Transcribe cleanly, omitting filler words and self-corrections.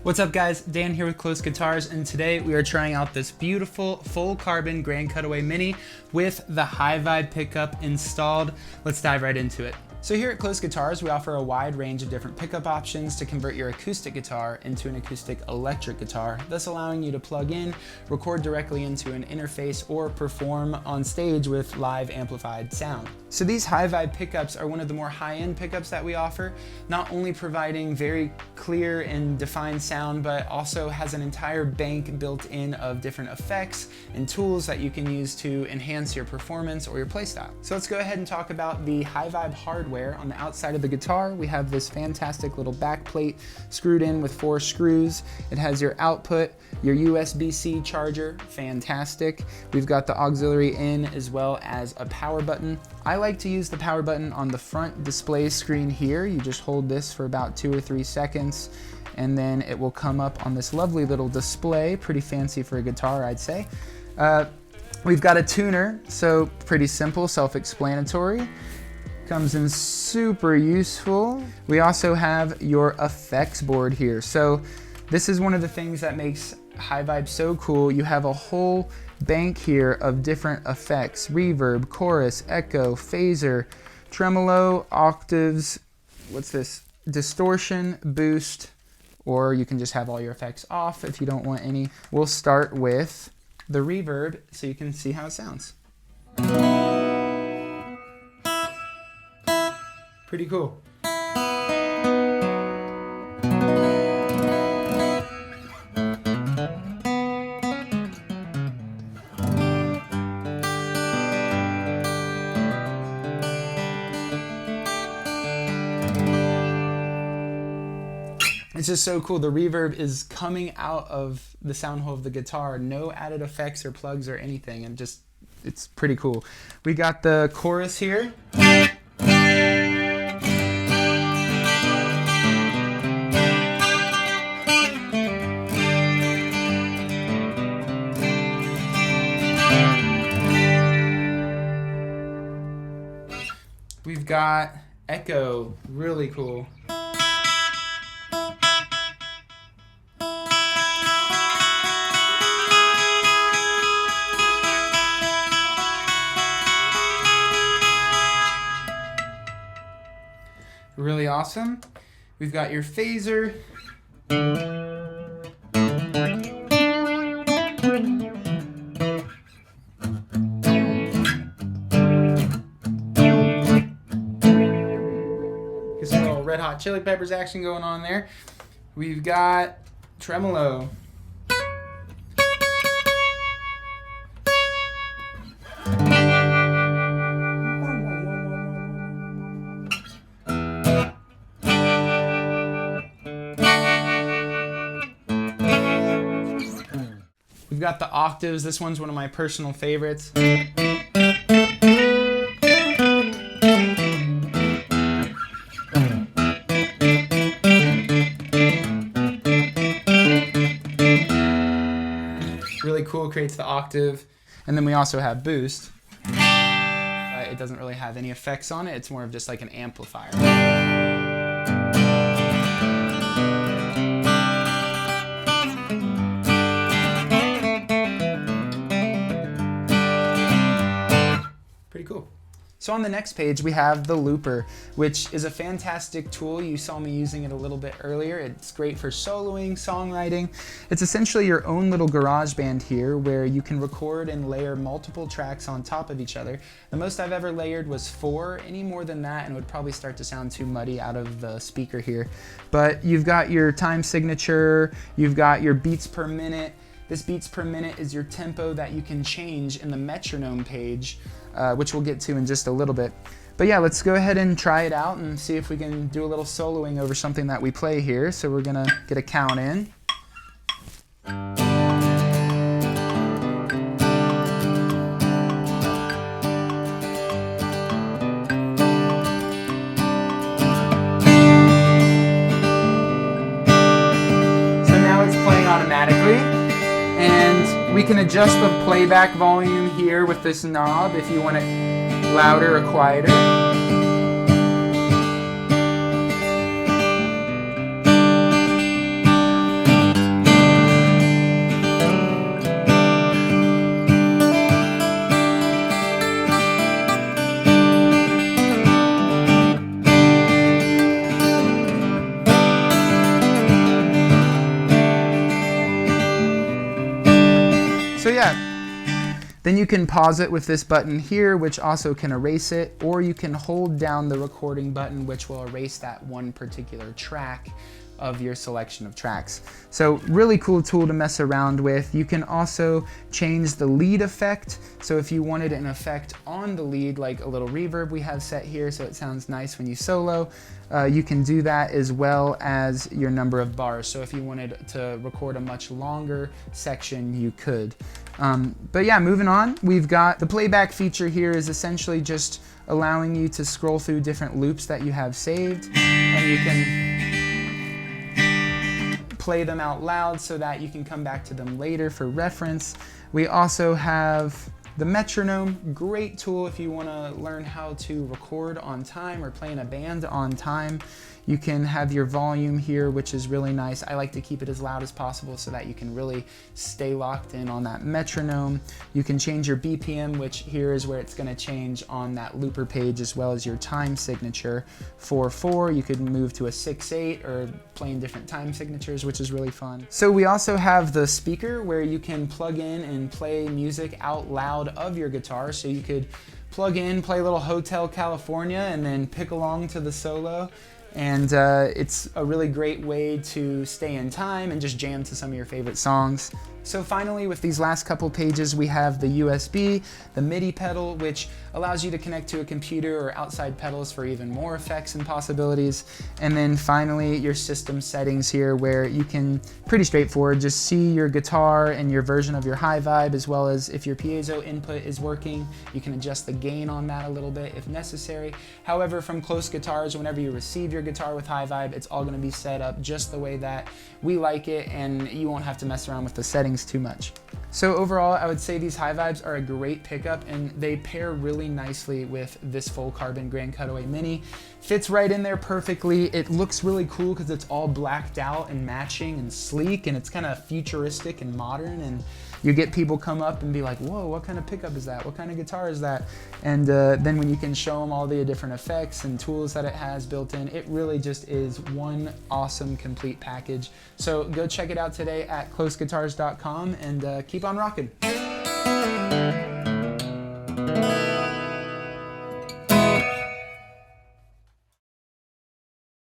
What's up guys, Dan here with KLŌS Guitars, and today we are trying out this beautiful full carbon grand Cutaway Mini with the HyVibe pickup installed. Let's dive right into it. So here at KLŌS Guitars, we offer a wide range of different pickup options to convert your acoustic guitar into an acoustic electric guitar, thus allowing you to plug in, record directly into an interface, or perform on stage with live amplified sound. So these HyVibe pickups are one of the more high-end pickups that we offer, not only providing very clear and defined sound, but also has an entire bank built in of different effects and tools that you can use to enhance your performance or your playstyle. So let's go ahead and talk about the HyVibe hardware. On the outside of the guitar, we have this fantastic little back plate screwed in with 4 screws. It has your output, your USB-C charger, fantastic. We've got the auxiliary in as well as a power button. I like to use the power button on the front display screen here. You just hold this for about 2 or 3 seconds and then it will come up on this lovely little display. Pretty fancy for a guitar, I'd say. We've got a tuner, so pretty simple, self-explanatory. Comes in super useful. We also have your effects board here. So this is one of the things that makes HyVibe so cool. You have a whole bank here of different effects: reverb, chorus, echo, phaser, tremolo, octaves, what's this? Distortion, boost, or you can just have all your effects off if you don't want any. We'll start with the reverb so you can see how it sounds. Pretty cool. It's just so cool. The reverb is coming out of the sound hole of the guitar. No added effects or plugs or anything. And just, it's pretty cool. We got the chorus here. We've got echo, really cool. Really awesome. We've got your phaser. Some little Red Hot Chili Peppers action going on there. We've got tremolo. We've got the octaves. This one's one of my personal favorites. Really cool, creates the octave. And then we also have boost. It doesn't really have any effects on it. It's more of just like an amplifier. Pretty cool. So on the next page we have the looper, which is a fantastic tool. You saw me using it a little bit earlier. It's great for soloing, songwriting. It's essentially your own little garage band here where you can record and layer multiple tracks on top of each other. The most I've ever layered was 4. Any more than that and it would probably start to sound too muddy out of the speaker here. But you've got your time signature, you've got your beats per minute. This beats per minute is your tempo that you can change in the Metronome page, which we'll get to in just a little bit. But yeah, let's go ahead and try it out and see if we can do a little soloing over something that we play here. So we're gonna get a count in. So now it's playing automatically. And we can adjust the playback volume here with this knob if you want it louder or quieter. Then you can pause it with this button here, which also can erase it, or you can hold down the recording button, which will erase that one particular track of your selection of tracks. So really cool tool to mess around with. You can also change the lead effect. So if you wanted an effect on the lead, like a little reverb we have set here so it sounds nice when you solo, you can do that, as well as your number of bars. So if you wanted to record a much longer section, you could. But yeah, moving on, we've got the playback feature here is essentially just allowing you to scroll through different loops that you have saved, and you can play them out loud so that you can come back to them later for reference. We also have the Metronome, great tool if you want to learn how to record on time or play in a band on time. You can have your volume here, which is really nice. I like to keep it as loud as possible so that you can really stay locked in on that metronome. You can change your BPM, which here is where it's going to change on that looper page, as well as your time signature. 4/4, you could move to a 6/8 or playing different time signatures, which is really fun. So we also have the speaker where you can plug in and play music out loud of your guitar. So you could plug in, play a little Hotel California, and then pick along to the solo. And it's a really great way to stay in time and just jam to some of your favorite songs. So finally, with these last couple pages, we have the USB, the MIDI pedal, which allows you to connect to a computer or outside pedals for even more effects and possibilities. And then finally, your system settings here, where you can, pretty straightforward, just see your guitar and your version of your HyVibe, as well as if your piezo input is working, you can adjust the gain on that a little bit if necessary. However, from KLŌS Guitars, whenever you receive your guitar with HyVibe, it's all gonna be set up just the way that we like it, and you won't have to mess around with the settings too much. So overall, I would say these HyVibes are a great pickup, and they pair really nicely with this full carbon Grand Cutaway Mini. Fits right in there perfectly. It looks really cool because it's all blacked out and matching and sleek, and it's kind of futuristic and modern, and you get people come up and be like, whoa, what kind of pickup is that? What kind of guitar is that? And then when you can show them all the different effects and tools that it has built in, it really just is one awesome complete package. So go check it out today at KLŌSguitars.com and keep on rocking.